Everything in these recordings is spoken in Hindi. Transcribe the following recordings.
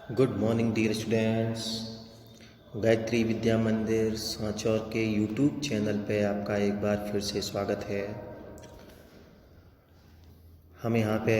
Good morning dear students. Gayatri Vidya Mandir Sanchore के यूट्यूब चैनल पे आपका एक बार फिर से स्वागत है। हम यहाँ पे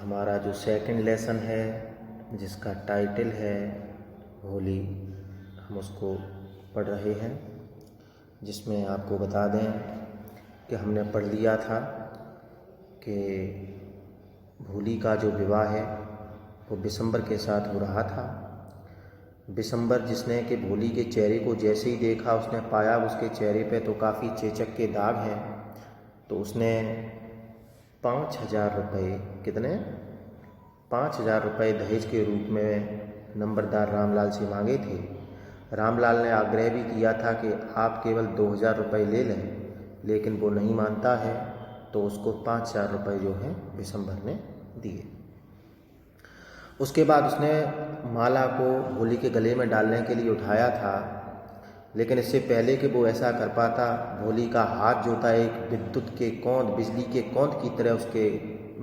हमारा जो सेकंड लेसन है जिसका टाइटल है होली, हम उसको पढ़ रहे हैं, जिसमें आपको बता दें कि हमने पढ़ लिया था कि होली का जो विवाह है वो बिशंबर के साथ हो रहा था। बिशंबर जिसने कि भोली के चेहरे को जैसे ही देखा उसने पाया उसके चेहरे पे तो काफ़ी चेचक के दाग हैं, तो उसने 5,000 रुपये, कितने 5,000 रुपये दहेज के रूप में नंबरदार रामलाल से मांगे थे। रामलाल ने आग्रह भी किया था कि आप केवल 2,000 रुपये ले लें, लेकिन वो नहीं मानता है, तो उसको 5,000 रुपये जो हैं बिशंबर ने दिए। उसके बाद उसने माला को भोली के गले में डालने के लिए उठाया था, लेकिन इससे पहले कि वो ऐसा कर पाता, भोली का हाथ जो था एक विद्युत के कौंध, बिजली के कौंध की तरह उसके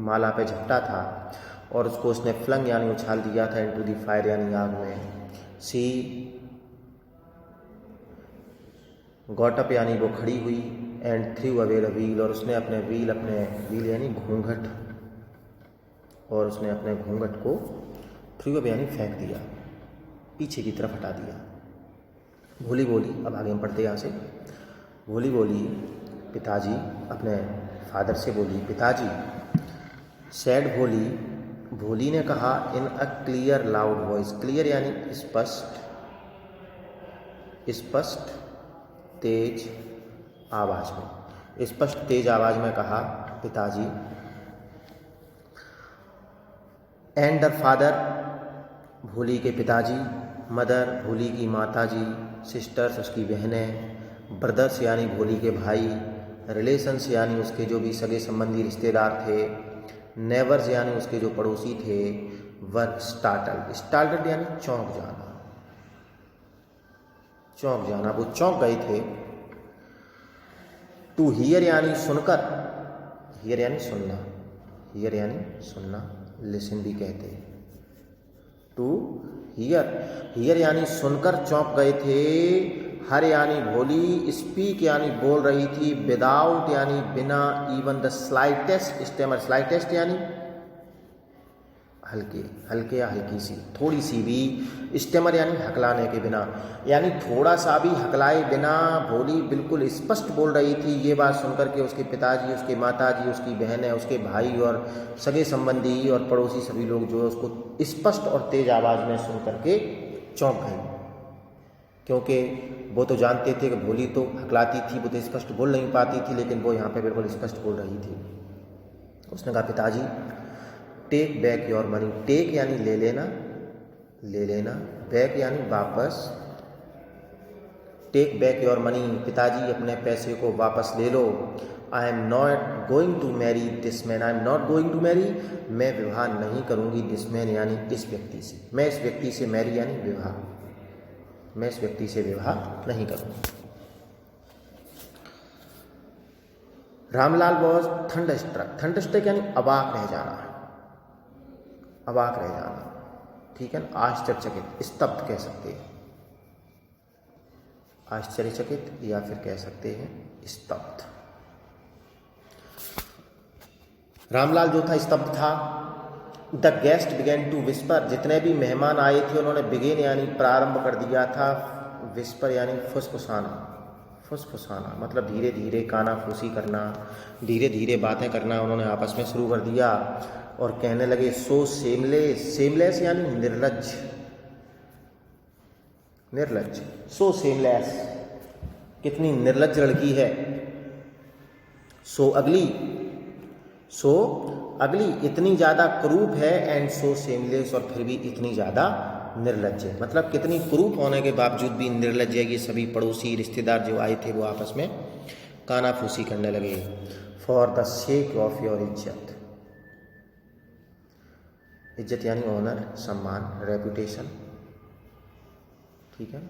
माला पे झपटा था और उसको उसने फ्लंग यानी उछाल दिया था इनटू दी फायर यानी आग में। सी गॉट अप यानी वो खड़ी हुई and through away the wheel, और उसने अपने व्हील यानी घूंघट, और उसने अपने घूंघट को थ्रू अवे यानी फेंक दिया, पीछे की तरफ हटा दिया। भोली बोली, अब आगे हम पढ़ते यहाँ से। भोली बोली पिताजी, अपने फादर से बोली पिताजी। सैड भोली, भोली ने कहा in a clear loud voice, clear यानी स्पष्ट, स्पष्ट तेज आवाज में, स्पष्ट तेज आवाज में कहा पिताजी। एंड द फादर, भोली के पिताजी, मदर भोली की माताजी, सिस्टर्स उसकी बहनें, ब्रदर्स यानी भोली के भाई, रिलेशंस यानी उसके जो भी सगे संबंधी रिश्तेदार थे, नेबर्स यानी उसके जो पड़ोसी थे, वर स्टार्टल्ड, स्टार्टल्ड यानी चौंक जाना, चौंक जाना, वो चौंक गए थे। टू हियर यानी सुनकर, हियर यानी सुनना, हियर यानी सुनना, लिसन भी कहते हैं। टू हियर, हियर यानी सुनकर चौंक गए थे। हर यानी भोली, स्पीक यानी बोल रही थी, विदाउट यानी बिना, even the slightest stammer, slightest यानी हल्के, हल्के या हल्की सी, थोड़ी सी भी, स्टेमर यानी हकलाने के बिना, यानी थोड़ा सा भी हकलाए बिना भोली बिल्कुल स्पष्ट बोल रही थी। ये बात सुनकर के उसके पिताजी, उसके माताजी, उसकी बहनें, उसके भाई और सगे संबंधी और पड़ोसी सभी लोग जो है उसको स्पष्ट और तेज आवाज़ में सुन करके चौंक गए, क्योंकि वो तो जानते थे कि भोली तो हकलाती थी, वो तो स्पष्ट बोल नहीं पाती थी, लेकिन वो यहाँ पे बिल्कुल स्पष्ट बोल रही थी। उसने कहा पिताजी take back your money, take यानी ले लेना, ले लेना, बैक यानी वापस, टेक बैक योर मनी, पिताजी अपने पैसे को वापस ले लो। I am not going to marry this man, I am not going to marry, मैं विवाह नहीं करूंगी, दिस मैन यानी इस व्यक्ति से, मैं इस व्यक्ति से, मैरी यानी विवाह, मैं इस व्यक्ति से विवाह नहीं करूंगी। रामलाल वॉज थंडरस्ट्रक, थंडरस्ट्रक यानी अवाक रह जाना, अवाक रह जाना, ठीक है ना, आश्चर्यचकित, स्तब्ध कह सकते हैं, आश्चर्यचकित या फिर कह सकते हैं स्तब्ध। रामलाल जो था स्तब्ध था। The guest began to whisper, जितने भी मेहमान आए थे उन्होंने बिगेन यानी प्रारंभ कर दिया था, विस्पर यानी फुसफुसाना, फुसफुसाना मतलब धीरे धीरे कानाफूसी करना, धीरे धीरे बातें करना उन्होंने आपस में शुरू कर दिया और कहने लगे सो सेमलेस, सेमलेस यानी निर्लज्ज, निर्लज्ज, सो सेमलेस, कितनी निर्लज्ज लड़की है। सो अगली, सो अगली इतनी ज़्यादा क्रूप है, एंड सो सेमलेस और फिर भी इतनी ज़्यादा निर्लज्ज है, मतलब कितनी क्रूप होने के बावजूद भी निर्लज्ज है। ये सभी पड़ोसी रिश्तेदार जो आए थे वो आपस में कानाफूसी करने लगे। For the sake of your इज्जत, इज्जत यानी ऑनर, सम्मान, रेपुटेशन, ठीक है,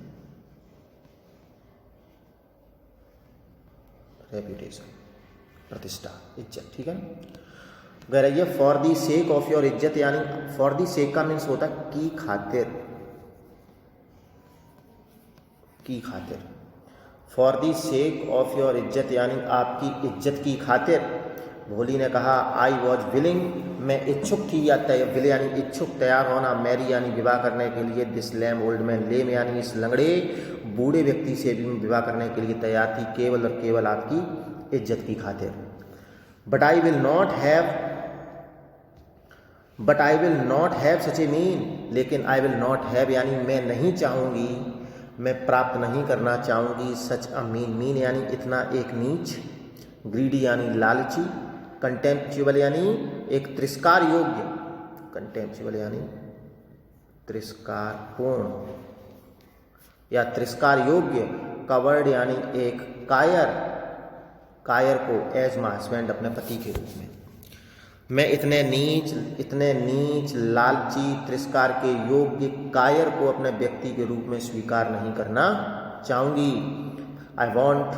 रेपुटेशन प्रतिष्ठा, इज्जत, ठीक है ना। कह रही है for the sake of your इज्जत, यानी फॉर दी सेक का मीन्स होता है की खातिर, की खातिर। For the sake of your इज्जत यानी आपकी इज्जत की खातिर। भोली ने कहा आई वॉज विलिंग, मैं इच्छुक थी, या विल यानी इच्छुक, तैयार होना, मैरी यानी विवाह करने के लिए, दिस लैम ओल्ड मैन, लेम यानी इस लंगड़े बूढ़े व्यक्ति से भी विवाह करने के लिए तैयार थी, केवल और केवल आपकी इज्जत की खातिर। But I will not have such A mean, लेकिन आई विल नॉट हैव यानी मैं नहीं चाहूँगी, मैं प्राप्त नहीं करना चाहूँगी, सच अ मीन, मीन यानी इतना एक नीच, ग्रीडी यानी लालची, कंटेम्पचुअल यानी एक तिरस्कार योग्य, कंटेम्पचुअल यानी तिरस्कार पूर्ण या तिरस्कार योग्य, कवर्ड यानी एक कायर, कायर को एज माय हस्बैंड अपने पति के रूप में। मैं इतने नीच लालची तिरस्कार के योग्य कायर को अपने व्यक्ति के रूप में स्वीकार नहीं करना चाहूँगी। आई वॉन्ट,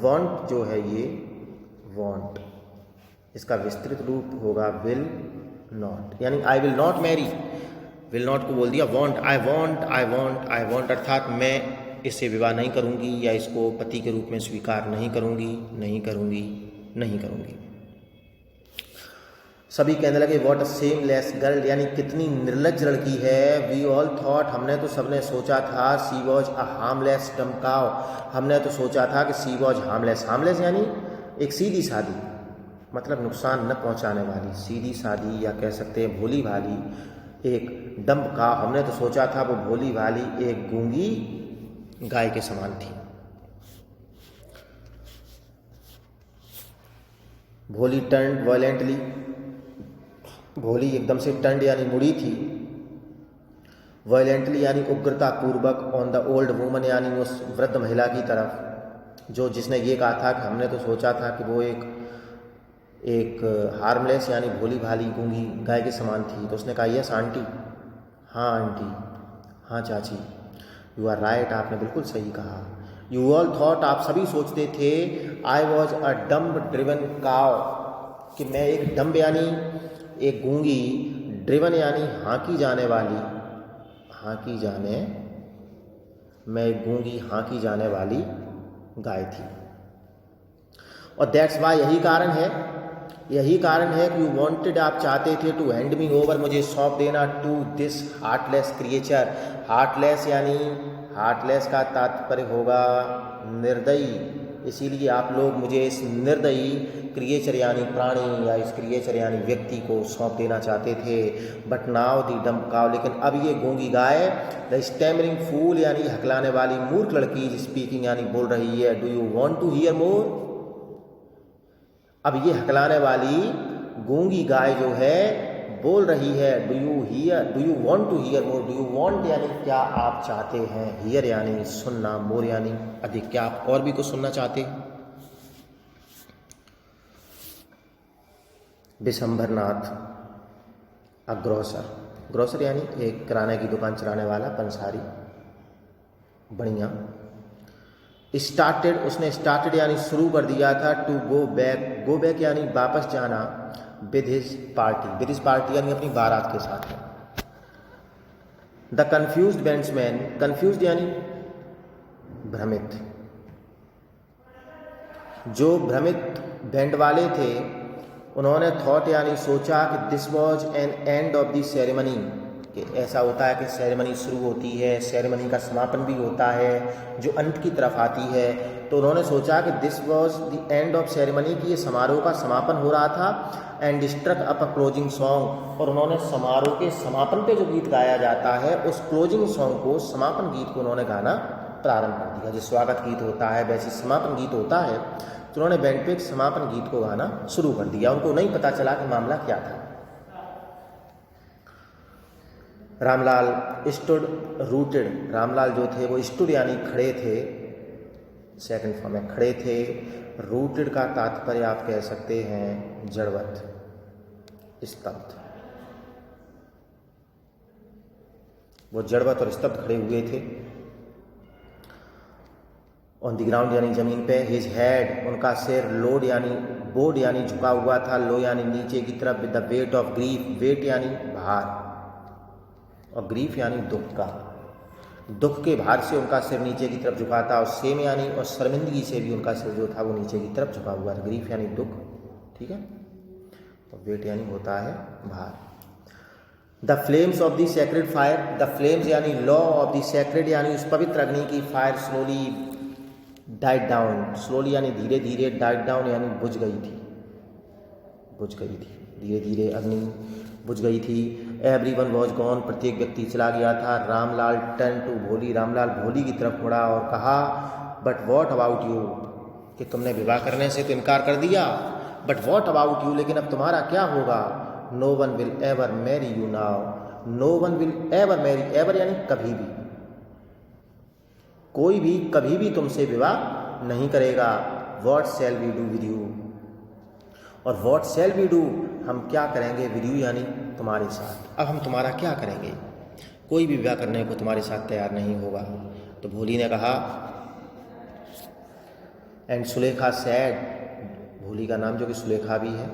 वॉन्ट जो है ये वॉन्ट, इसका विस्तृत रूप होगा विल नॉट, यानी I will not marry, will not को बोल दिया वॉन्ट, आई वॉन्ट अर्थात मैं इससे विवाह नहीं करूँगी या इसको पति के रूप में स्वीकार नहीं करूँगी। सभी कहने लगे व्हाट अ सेमलेस गर्ल, यानी कितनी निर्लज्ज लड़की है। वी ऑल थॉट, हमने तो सबने सोचा था, she was a harmless dumb cow, हमने तो सोचा था कि सी वॉज हार्मलेस, हार्मलेस यानी एक सीधी सादी, मतलब नुकसान न पहुंचाने वाली, सीधी सादी या कह सकते हैं भोली भाली एक डम्ब काउ, हमने तो सोचा था वो भोली भाली एक गूंगी गाय के समान थी। भोली टर्न्ड वायलेंटली, भोली एकदम से टर्न्ड यानी मुड़ी थी, वायलेंटली यानी उग्रता पूर्वक, ऑन द ओल्ड वुमन यानी उस वृद्ध महिला की तरफ, जो जिसने ये कहा था कि हमने तो सोचा था कि वो एक हार्मलेस यानी भोली भाली गूंगी गाय के समान थी। तो उसने कहा यस आंटी, हाँ आंटी, हाँ चाची, यू आर राइट, आपने बिल्कुल सही कहा। यू ऑल थॉट, आप सभी सोचते थे, I was a dumb driven cow, कि मैं एक डम्ब यानी एक गूंगी, ड्रिवन यानी हाँकी जाने वाली, मैं एक गूंगी हाँकी जाने वाली गाय थी। और दैट्स वाई, यही कारण है कि यू वांटेड, आप चाहते थे, टू हैंड मी ओवर, मुझे सौंप देना, to this heartless creature, heartless यानी हार्टलेस का तात्पर्य होगा निर्दयी, इसीलिए आप लोग मुझे इस निर्दयी क्रिएचर यानी प्राणी या इस क्रिएचर यानी व्यक्ति को सौंप देना चाहते थे। But now the dumb cow, लेकिन अब ये गूंगी गाय, द स्टैमरिंग फूल यानी हकलाने वाली मूर्ख लड़की, स्पीकिंग यानी बोल रही है, do you want to hear more, अब ये हकलाने वाली गूंगी गाय जो है बोल रही है, do you want to hear more, do you want यानी क्या आप चाहते हैं, हियर यानी सुनना, मोर यानी अधिक, क्या आप और भी कुछ सुनना चाहते हैं। विशंभरनाथ अ ग्रोसर यानी एक किराने की दुकान चलाने वाला पंसारी, बढ़िया। उसने स्टार्टेड यानी शुरू कर दिया था, टू गो बैक यानी वापस जाना, विद हिज पार्टी यानी अपनी बारात के साथ। द कन्फ्यूज्ड बैंड्समैन, कन्फ्यूज्ड यानी भ्रमित, जो भ्रमित बैंड वाले थे उन्होंने थॉट यानी सोचा कि this was an end of the ceremony, कि ऐसा होता है कि सेरेमनी शुरू होती है, सेरेमनी का समापन भी होता है जो अंत की तरफ आती है। तो उन्होंने सोचा कि this was the end of ceremony, कि ये समारोह का समापन हो रहा था, and struck up a closing song, और उन्होंने समारोह के समापन पे जो गीत गाया जाता है उस क्लोजिंग सॉन्ग को, समापन गीत को उन्होंने गाना प्रारंभ कर दिया। जो स्वागत गीत होता है वैसे समापन गीत होता है, तो उन्होंने बैंड पे समापन गीत को गाना शुरू कर दिया। उनको नहीं पता चला कि मामला क्या था। रामलाल स्टूड रूटेड, रामलाल जो थे वो स्टूड यानी खड़े थे, सेकंड फॉर्म में खड़े थे। रूटेड का तात्पर्य आप कह सकते हैं जड़वत, स्तब्ध, वो जड़वत और स्तब्ध खड़े हुए थे। ऑन द ग्राउंड यानी जमीन पे, हिज हेड उनका सिर, लोड यानी बोर्ड यानी झुका हुआ था, लो यानी नीचे की तरफ, with the weight of grief, weight यानी भार और ग्रीफ यानी दुख का, दुख के भार से उनका सिर नीचे की तरफ झुका था, और सेम यानी और शर्मिंदगी से भी उनका सिर जो था वो नीचे की तरफ झुका हुआ था। ग्रीफ यानी दुख, ठीक है, और वेट यानी होता है भार। The flames of the sacred fire, the flames यानी लॉ ऑफ द सैक्रेड यानी उस पवित्र अग्नि की, fire slowly died down, slowly यानी धीरे धीरे, डाइड डाउन यानी बुझ गई थी, बुझ गई थी, धीरे धीरे अग्नि बुझ गई थी। एवरीवन वॉज गॉन, प्रत्येक व्यक्ति चला गया था। रामलाल टर्न टू भोली, रामलाल भोली की तरफ मुड़ा और कहा, बट वॉट अबाउट यू, कि तुमने विवाह करने से तो इनकार कर दिया, बट वॉट अबाउट यू, लेकिन अब तुम्हारा क्या होगा। No one will ever marry you now, no one will ever marry, ever यानी कभी भी, कोई भी कभी भी तुमसे विवाह नहीं करेगा। What shall we do with you, और वॉट शैल वी डू, हम क्या करेंगे, विद यू यानी तुम्हारे साथ, अब हम तुम्हारा क्या करेंगे, कोई भी विवाह करने को तुम्हारे साथ तैयार नहीं होगा। तो भोली ने कहा, एंड सुलेखा सैड, भोली का नाम जो कि सुलेखा भी है,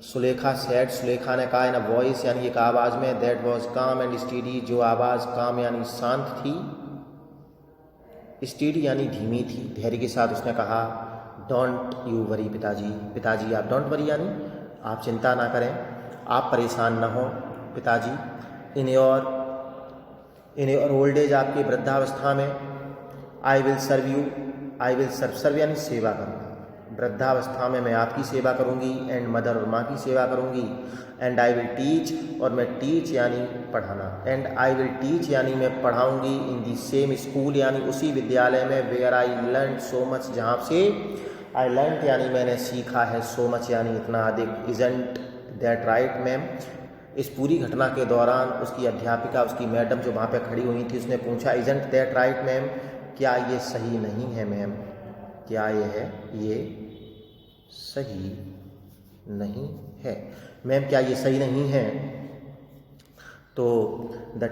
सुलेखा सैड, सुलेखा ने कहा इन अ वॉइस यानी एक आवाज़ में, दैट वॉज काम एंड स्टीडी, जो आवाज़ काम यानी शांत थी, स्टीडी यानी धीमी थी, धैर्य के साथ उसने कहा, डोंट यू वरी पिताजी, पिताजी आप, डोंट वरी यानी आप चिंता ना करें, आप परेशान ना हो पिताजी। इन योर ओल्ड एज, आपकी वृद्धावस्था में, I will serve you, I will serve, serve यानी सेवा करना, वृद्धावस्था में मैं आपकी सेवा करूंगी, एंड मदर और माँ की सेवा करूंगी, एंड आई विल टीच, और मैं टीच यानी पढ़ाना, एंड आई विल टीच यानी मैं पढ़ाऊंगी, इन दी सेम स्कूल यानी उसी विद्यालय में, where I learn so much, जहाँ से आई लर्न यानी मैंने सीखा है, सो मच यानी इतना अधिक, इजंट दैट राइट मैम। इस पूरी घटना के दौरान उसकी अध्यापिका, उसकी मैडम जो वहाँ पे खड़ी हुई थी, उसने पूछा, इजंट दैट राइट मैम, क्या ये सही नहीं है मैम, क्या ये सही नहीं है मैम, क्या ये सही नहीं है। तो the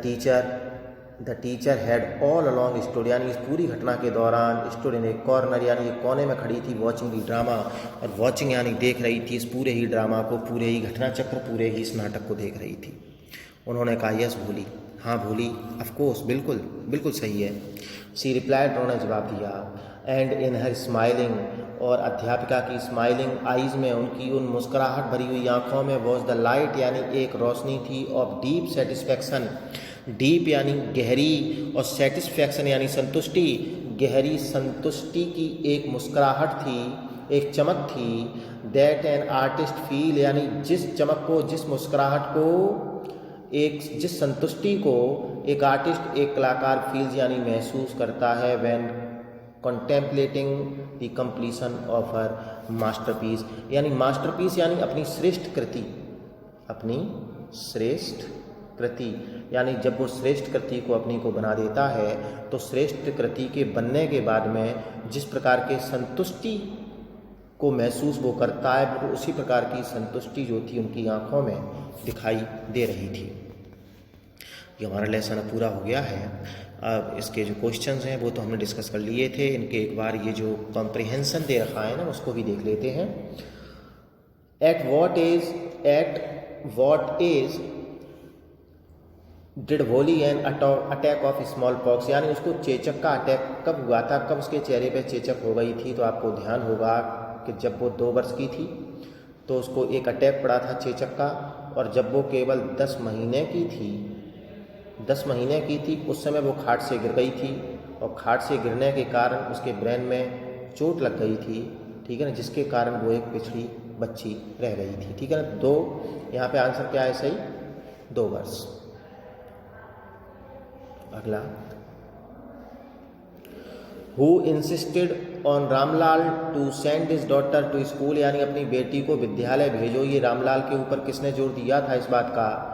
teacher had all along stood, यानी इस पूरी घटना के दौरान, स्टूड इन ए कॉर्नर यानी एक कोने में खड़ी थी, वॉचिंग दी ड्रामा, और वॉचिंग यानी देख रही थी इस पूरे ही ड्रामा को, पूरे ही घटना चक्र, पूरे ही इस नाटक को देख रही थी। उन्होंने कहा, यस भोली, हाँ भोली, ऑफ कोर्स, बिल्कुल बिल्कुल सही है। सी रिप्लाइड, उन्होंने जवाब दिया, एंड इन हर स्माइलिंग, और अध्यापिका की स्माइलिंग आईज में, उनकी उन मुस्कुराहट भरी हुई आंखों में, वॉज द लाइट यानी एक रोशनी थी, ऑफ डीप सेटिस्फैक्शन, डीप यानी गहरी, और सेटिस्फैक्शन यानी संतुष्टि, गहरी संतुष्टि की एक मुस्कुराहट थी, एक चमक थी, दैट एन आर्टिस्ट फील यानी जिस चमक को, जिस मुस्कुराहट को, एक जिस संतुष्टि को एक आर्टिस्ट, एक कलाकार फील्स यानी महसूस करता है, when contemplating the completion of her masterpiece, यानी मास्टरपीस यानी अपनी श्रेष्ठ कृति, अपनी श्रेष्ठ कृति, यानी जब वो श्रेष्ठ कृति को अपनी को बना देता है, तो श्रेष्ठ कृति के बनने के बाद में जिस प्रकार के संतुष्टि को महसूस वो करता है, वो उसी प्रकार की संतुष्टि जो थी उनकी आंखों में दिखाई दे रही थी। ये हमारा लेसन पूरा हो गया है। अब इसके जो क्वेश्चंस हैं वो तो हमने डिस्कस कर लिए थे, इनके एक बार ये जो कॉम्प्रिहेंशन दे रखा है ना, उसको भी देख लेते हैं। एट वॉट एज डिड वोली an attack of small pox, यानी उसको चेचक का अटैक कब हुआ था, कब उसके चेहरे पे चेचक हो गई थी। तो आपको ध्यान होगा कि जब वो 2 वर्ष की थी तो उसको एक अटैक पड़ा था चेचक का, और जब वो केवल 10 महीने की थी उस समय वो खाट से गिर गई थी, और खाट से गिरने के कारण उसके ब्रेन में चोट लग गई थी, ठीक है ना, जिसके कारण वो एक पिछड़ी बच्ची रह गई थी, ठीक है ना। 2 यहाँ पे आंसर क्या है सही, 2 वर्ष। अगला, who insisted on Ramlal to send his daughter to school, यानी अपनी बेटी को विद्यालय भेजो, ये रामलाल के ऊपर किसने जोर दिया था इस बात का,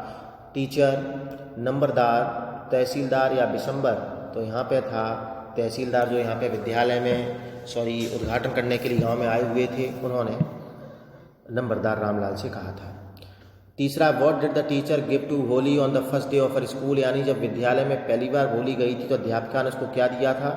टीचर, नंबरदार, तहसीलदार या बिशंबर। तो यहाँ पे था तहसीलदार, जो यहाँ पे विद्यालय में उद्घाटन करने के लिए गांव में आए हुए थे, उन्होंने नंबरदार रामलाल से कहा था। तीसरा, what did the teacher give to Holi on the first day of her school, यानी जब विद्यालय में पहली बार होली गई थी तो अध्यापिका ने उसको क्या दिया था,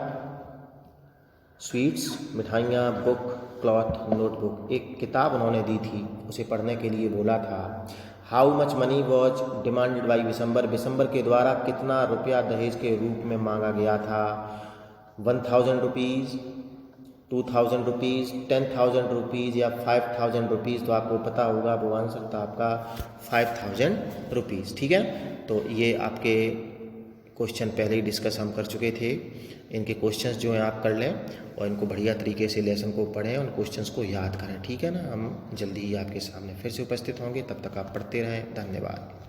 स्वीट्स, मिठाइयाँ, बुक, क्लॉथ, नोटबुक। एक किताब उन्होंने दी थी, उसे पढ़ने के लिए बोला था। How much money was demanded by Vishambar. Vishambar के द्वारा कितना रुपया दहेज के रूप में मांगा गया था? 1000 रुपीज़, 2000 रुपीज़, 10,000 रुपीज़ या 5000 रुपीज़। तो आपको पता होगा वो आंसर था आपका 5000 रुपीज़। ठीक है, तो ये आपके क्वेश्चन पहले ही डिस्कस हम कर चुके थे। इनके क्वेश्चंस जो हैं आप कर लें और इनको बढ़िया तरीके से लेसन को पढ़ें, उन क्वेश्चंस को याद करें। ठीक है ना, हम जल्दी ही आपके सामने फिर से उपस्थित होंगे, तब तक आप पढ़ते रहें। धन्यवाद।